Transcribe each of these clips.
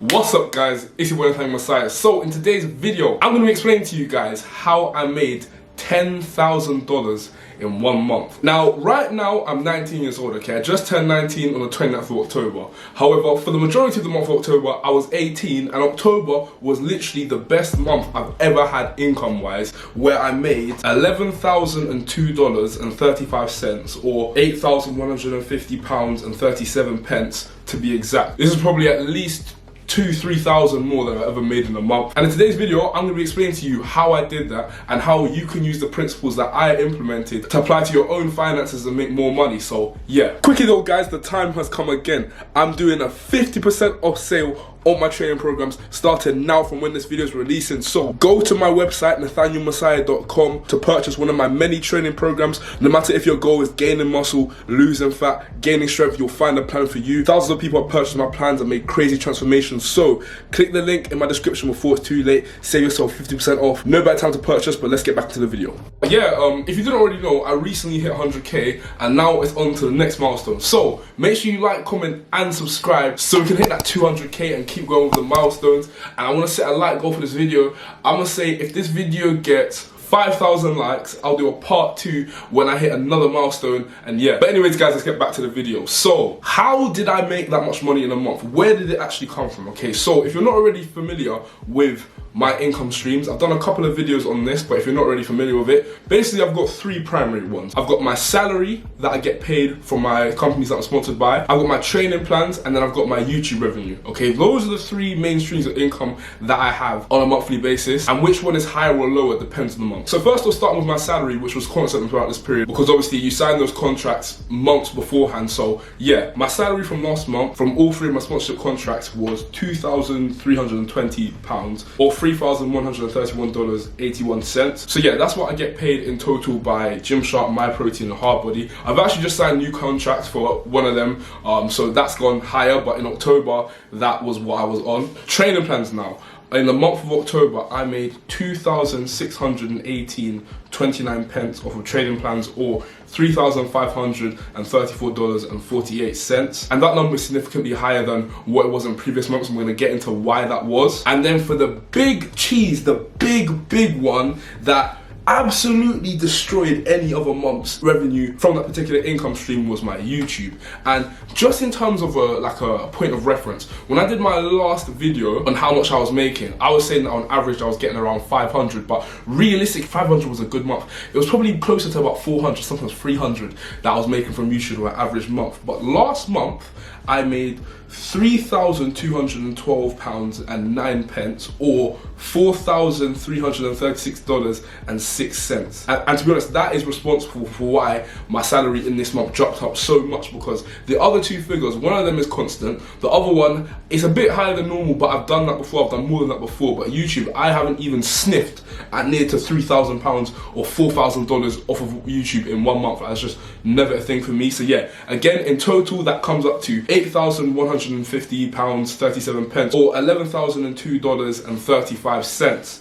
What's up guys, it's your boy Nathaniel Messiah. So in today's video, I'm going to be explaining to you guys how I made $10,000 in 1 month. Now, right now, I'm 19 years old, okay? I just turned 19 on the 29th of October. However, for the majority of the month of October, I was 18, and October was literally the best month I've ever had income-wise, where I made $11,002.35, or £8,150.37 to be exact. This is probably at least 2,000-3,000 more than I ever made in a month. And in today's video, I'm going to be explaining to you how I did that and how you can use the principles that I implemented to apply to your own finances and make more money. So yeah, quickly though guys, the time has come again. I'm doing a 50% off sale on my training programs starting now from when this video is releasing. So go to my website nathanielmessiah.com to purchase one of my many training programs. No matter if your goal is gaining muscle, losing fat, gaining strength, you'll find a plan for you. Thousands of people have purchased my plans and made crazy transformations. So click the link in my description before it's too late. Save yourself 50% off. No better time to purchase, but let's get back to the video. Yeah, if you didn't already know, I recently hit 100k and now it's on to the next milestone. So make sure you like, comment and subscribe so we can hit that 200k and keep going with the milestones. And I want to set a like goal for this video. I'm going to say if this video gets 5,000 likes, I'll do a part 2 when I hit another milestone. And yeah, but anyways guys, let's get back to the video. So how did I make that much money in a month? Where did it actually come from? Okay, so if you're not already familiar with my income streams, I've done a couple of videos on this, but if you're not already familiar with it, basically I've got 3 primary ones. I've got my salary that I get paid from my companies that I'm sponsored by, I've got my training plans, and then I've got my YouTube revenue. Okay, those are the 3 main streams of income that I have on a monthly basis, and which one is higher or lower depends on the month. So first I'll start with my salary, which was constant throughout this period, because obviously you sign those contracts months beforehand. So yeah, my salary from last month, from all 3 of my sponsorship contracts, was £2,320, or $3,131.81. So yeah, that's what I get paid in total by Gymshark, MyProtein and Hardbody. I've actually just signed new contracts for one of them, so that's gone higher, but in October, that was what I was on. Training plans now. In the month of October, I made £2,618.29 off of trading plans, or $3,534.48. And that number is significantly higher than what it was in previous months. I'm going to get into why that was. And then for the big cheese, the big one that absolutely destroyed any other month's revenue from that particular income stream, was my YouTube. And just in terms of a point of reference, when I did my last video on how much I was making, I was saying that on average I was getting around 500, but realistic 500 was a good month. It was probably closer to about 400, sometimes 300 that I was making from YouTube on an average month. But last month I made £3,212.09, or $4,336.06. And to be honest, that is responsible for why my salary in this month dropped up so much, because the other 2 figures, one of them is constant, the other one is a bit higher than normal, but I've done that before, I've done more than that before. But YouTube, I haven't even sniffed at near to £3,000 or $4,000 off of YouTube in 1 month. That's just never a thing for me. So yeah, again, in total that comes up to £8,150.37, or $11,002.35. So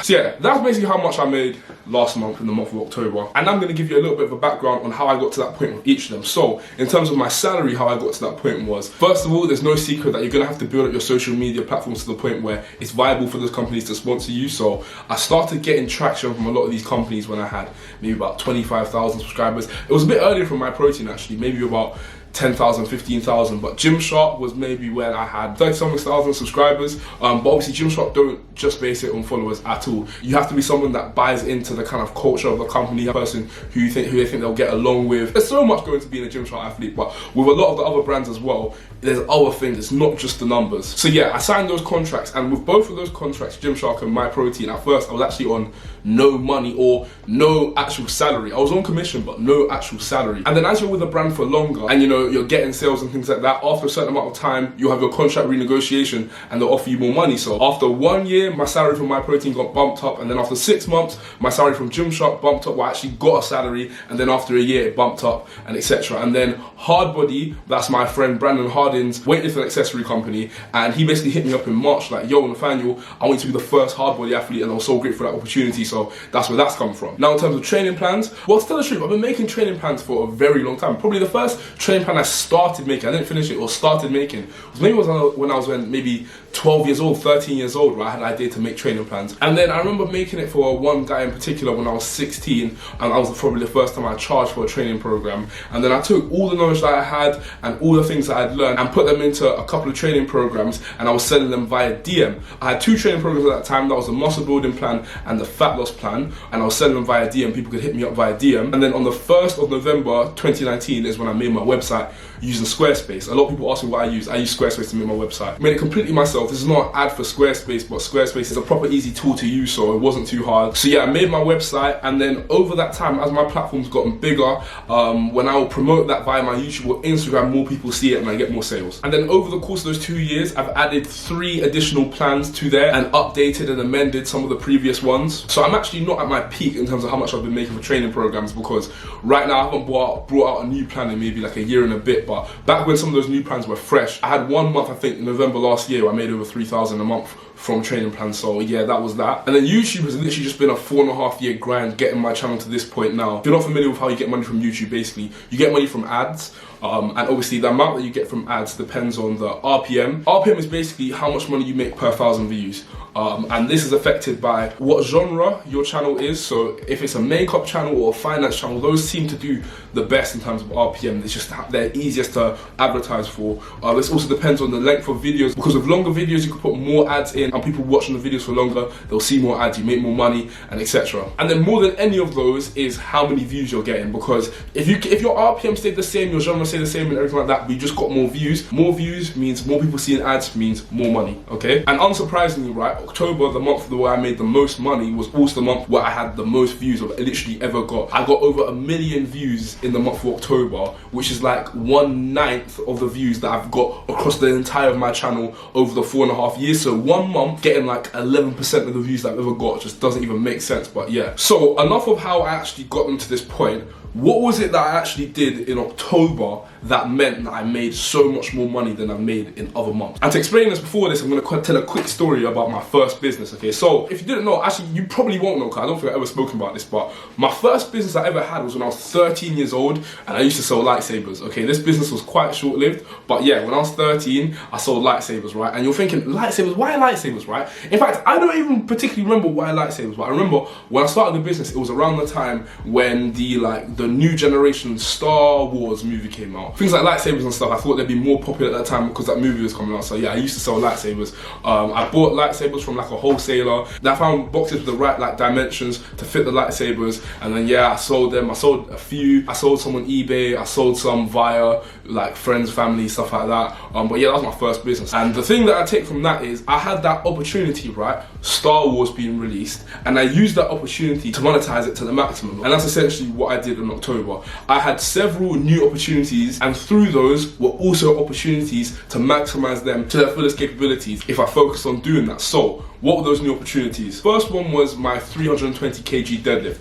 yeah, that's basically how much I made last month in the month of October. And I'm going to give you a little bit of a background on how I got to that point with each of them. So in terms of my salary, how I got to that point was, first of all, there's no secret that you're going to have to build up your social media platforms to the point where it's viable for those companies to sponsor you. So I started getting traction from a lot of these companies when I had maybe about 25,000 subscribers. It was a bit earlier from MyProtein actually, maybe about 10,000, 15,000, but Gymshark was maybe when I had 30-something thousand subscribers. But obviously Gymshark don't just base it on followers at all. You have to be someone that buys into the kind of culture of the company, a person who they think they'll get along with. There's so much going to being a Gymshark athlete, but with a lot of the other brands as well, there's other things, it's not just the numbers. So yeah, I signed those contracts, and with both of those contracts, Gymshark and MyProtein, at first I was actually on no money or no actual salary. I was on commission, but no actual salary. And then as you're with a brand for longer, and you know, you're getting sales and things like that, after a certain amount of time, you'll have your contract renegotiation and they'll offer you more money. So after 1 year, my salary from MyProtein got bumped up, and then after 6 months, my salary from Gymshark bumped up, well, I actually got a salary, and then after a year, it bumped up, and etc. And then Hardbody, that's my friend Brandon Hardin's weightlifting accessory company, and he basically hit me up in March like, yo Nathaniel, I want you to be the first Hardbody athlete, and I was so grateful for that opportunity. So that's where that's come from. Now in terms of training plans, well, to tell the truth, I've been making training plans for a very long time. Probably the first training plan plan I started making, I didn't finish it, or started making, was maybe when I was maybe 12 years old, 13 years old, right? I had an idea to make training plans. And then I remember making it for one guy in particular when I was 16, and that was probably the first time I charged for a training program. And then I took all the knowledge that I had and all the things that I'd learned and put them into a couple of training programs, and I was selling them via DM. I had 2 training programs at that time. That was the muscle building plan and the fat loss plan, and I was selling them via DM. People could hit me up via DM. And then on the 1st of November 2019 is when I made my website using Squarespace. A lot of people ask me what I use. I use Squarespace to make my website. Made it completely myself. This is not an ad for Squarespace, but Squarespace is a proper easy tool to use, so it wasn't too hard. So yeah, I made my website, and then over that time, as my platform's gotten bigger, when I will promote that via my YouTube or Instagram, more people see it and I get more sales. And then over the course of those 2 years, I've added 3 additional plans to there and updated and amended some of the previous ones. So I'm actually not at my peak in terms of how much I've been making for training programs, because right now I haven't brought out a new plan in maybe like a year and a bit. But back when some of those new plans were fresh, I had 1 month, I think in November last year, where I made over 3,000 a month from training plans. So yeah, that was that. And then YouTube has literally just been a 4.5-year grind getting my channel to this point now. If you're not familiar with how you get money from YouTube, basically you get money from ads, and obviously the amount that you get from ads depends on the RPM. RPM is basically how much money you make per 1,000 views. And this is affected by what genre your channel is. So if it's a makeup channel or a finance channel, those seem to do the best in terms of RPM. It's just they're easiest to advertise for. This also depends on the length of videos, because with longer videos you can put more ads in, and people watching the videos for longer, they'll see more ads, you make more money, and etc. And then more than any of those is how many views you're getting, because if your RPM stayed the same, your genre stayed the same and everything like that, but you just got more views. More views means more people seeing ads, means more money, okay? And unsurprisingly, right, October, the month where I made the most money, was also the month where I had the most views I've literally ever got. I got over 1 million views in the month of October, which is like 1/9 of the views that I've got across the entire of my channel over the 4.5 years. So 1 month getting like 11% of the views that I've ever got just doesn't even make sense. But yeah, so enough of how I actually got them to this point. What was it that I actually did in October that meant that I made so much more money than I've made in other months? And to explain this, before this, I'm going to tell a quick story about my first business, okay? So, if you didn't know, actually, you probably won't know, because I don't think I've ever spoken about this, but my first business I ever had was when I was 13 years old, and I used to sell lightsabers, okay? This business was quite short-lived, but yeah, when I was 13, I sold lightsabers, right? And you're thinking, lightsabers, why lightsabers, right? In fact, I don't even particularly remember why lightsabers, but I remember when I started the business, it was around the time when the new generation Star Wars movie came out. Things like lightsabers and stuff, I thought they'd be more popular at that time because that movie was coming out. So yeah, I used to sell lightsabers. I bought lightsabers from like a wholesaler. Then I found boxes with the right like dimensions to fit the lightsabers, and then yeah, I sold them. I sold a few. I sold some on eBay. I sold some via like friends, family, stuff like that. But yeah, that was my first business. And the thing that I take from that is I had that opportunity, right? Star Wars being released, and I used that opportunity to monetize it to the maximum. And that's essentially what I did in October. I had several new opportunities, and through those were also opportunities to maximize them to their fullest capabilities if I focused on doing that. So what were those new opportunities? First one was my 320 kg deadlift.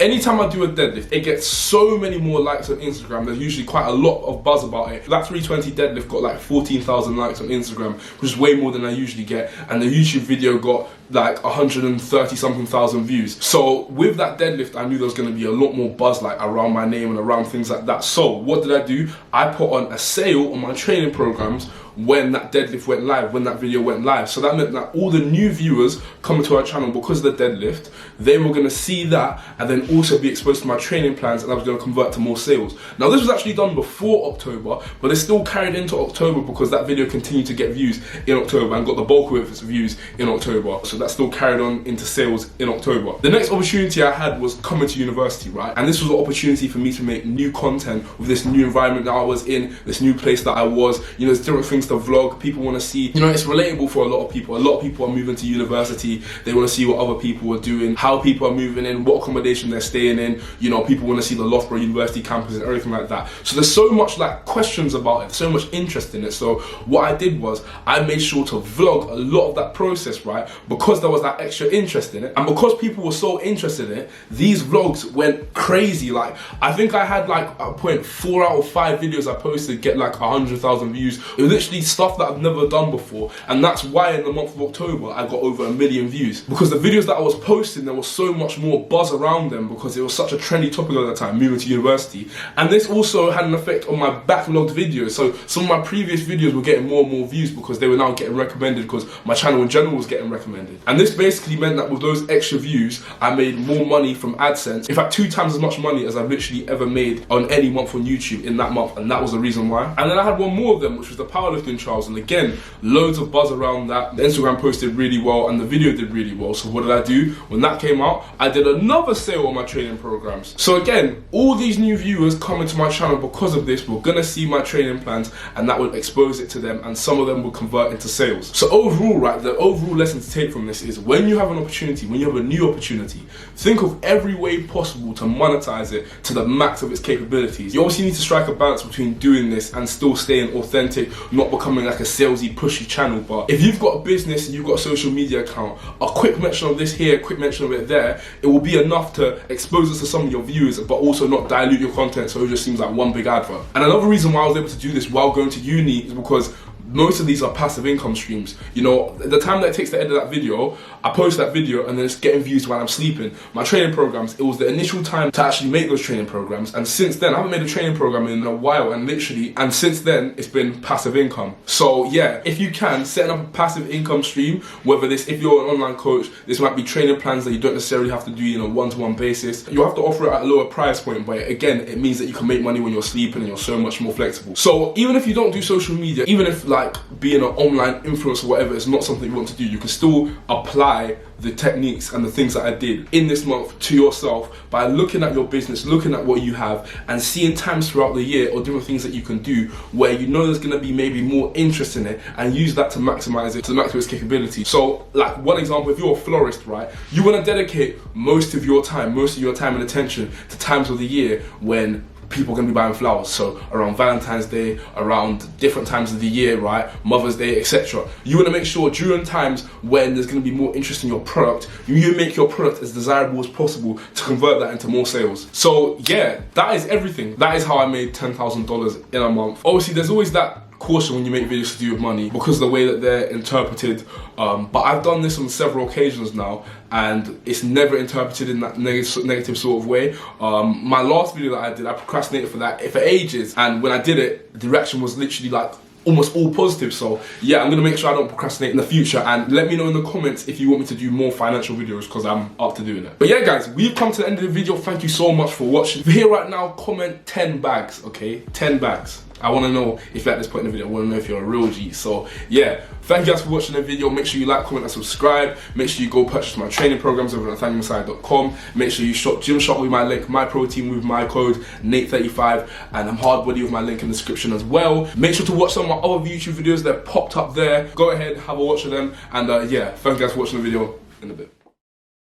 Anytime I do a deadlift, it gets so many more likes on Instagram. There's usually quite a lot of buzz about it. That 320 deadlift got like 14,000 likes on Instagram, which is way more than I usually get. And the YouTube video got like 130 something thousand views. So with that deadlift, I knew there was going to be a lot more buzz like around my name and around things like that. So what did I do? I put on a sale on my training programs when that deadlift went live, when that video went live. So that meant that all the new viewers coming to our channel because of the deadlift, they were going to see that and then also be exposed to my training plans, and I was going to convert to more sales. Now this was actually done before October, but it still carried into October because that video continued to get views in October and got the bulk of its views in October. So that still carried on into sales in October. The next opportunity I had was coming to university, right? And this was an opportunity for me to make new content with this new environment that I was in, this new place that I was. You know, there's different things to vlog. People want to see, you know, it's relatable for a lot of people. A lot of people are moving to university. They want to see what other people are doing, how people are moving in, what accommodation they're staying in. You know, people want to see the Loughborough University campus and everything like that. So there's so much like questions about it, so much interest in it. So what I did was I made sure to vlog a lot of that process, right? Because there was that extra interest in it, and because people were so interested in it, these vlogs went crazy. Like I think I had like a point 4 out of 5 videos I posted get like 100,000 views. It was literally literally stuff that I've never done before, and that's why in the month of October I got over 1 million views, because the videos that I was posting, there was so much more buzz around them because it was such a trendy topic at the time, moving to university. And this also had an effect on my backlogged videos, so some of my previous videos were getting more and more views because they were now getting recommended, because my channel in general was getting recommended. And this basically meant that with those extra views I made more money from AdSense, in fact 2 times as much money as I've literally ever made on any month on YouTube in that month, and that was the reason why. And then I had one more of them, which was the powerlifting trials, and again, loads of buzz around that. The Instagram posted really well and the video did really well. So what did I do? When that came out, I did another sale on my training programs. So again, all these new viewers coming to my channel because of this were gonna see my training plans, and that would expose it to them, and some of them would convert into sales. So overall, right, the overall lesson to take from this is, when you have an opportunity, when you have a new opportunity, think of every way possible to monetize it to the max of its capabilities. You obviously need to strike a balance between doing this and still staying authentic, not becoming like a salesy, pushy channel. But if you've got a business and you've got a social media account, a quick mention of this here, a quick mention of it there, it will be enough to expose it to some of your viewers, but also not dilute your content so it just seems like one big advert. And another reason why I was able to do this while going to uni is because most of these are passive income streams. You know, the time that it takes to edit that video, I post that video and then it's getting views while I'm sleeping. My training programs, it was the initial time to actually make those training programs, and since then, I haven't made a training program in a while, and since then, it's been passive income. So yeah, if you can, setting up a passive income stream, whether this, if you're an online coach, this might be training plans that you don't necessarily have to do on a one-to-one basis. You have to offer it at a lower price point, but again, it means that you can make money when you're sleeping and you're so much more flexible. So even if you don't do social media, even if like being an online influencer or whatever is not something you want to do, you can still apply the techniques and the things that I did in this month to yourself by looking at your business, looking at what you have, and seeing times throughout the year or different things that you can do where you know there's going to be maybe more interest in it, and use that to maximize it to the max of its capability. So like one example, if you're a florist, right, you want to dedicate most of your time and attention to times of the year when people are going to be buying flowers. So around Valentine's Day, around different times of the year, right, Mother's Day, etc. You want to make sure during times when there's going to be more interest in your product, you make your product as desirable as possible to convert that into more sales. So yeah, that is everything. That is how I made $10,000 in a month. Obviously, there's always that caution when you make videos to do with money because of the way that they're interpreted, but I've done this on several occasions now and it's never interpreted in that negative sort of way. My last video that I did, I procrastinated for ages, and when I did it, the reaction was literally like almost all positive. So yeah, I'm gonna make sure I don't procrastinate in the future, and let me know in the comments if you want me to do more financial videos, because I'm up to doing it. But yeah guys, we've come to the end of the video. Thank you so much for watching. If you're here right now, comment 10 bags, okay? 10 bags. I want to know if you're at this point in the video. I want to know if you're a real G. So yeah, thank you guys for watching the video. Make sure you like, comment and subscribe. Make sure you go purchase my training programs over at nathanielmasai.com. Make sure you shop Gymshark with my link, MyProtein with my code Nate35, and I'm Hardbody with my link in the description as well. Make sure to watch some of my other YouTube videos that popped up there. Go ahead, have a watch of them, and yeah, thank you guys for watching the video. In a bit.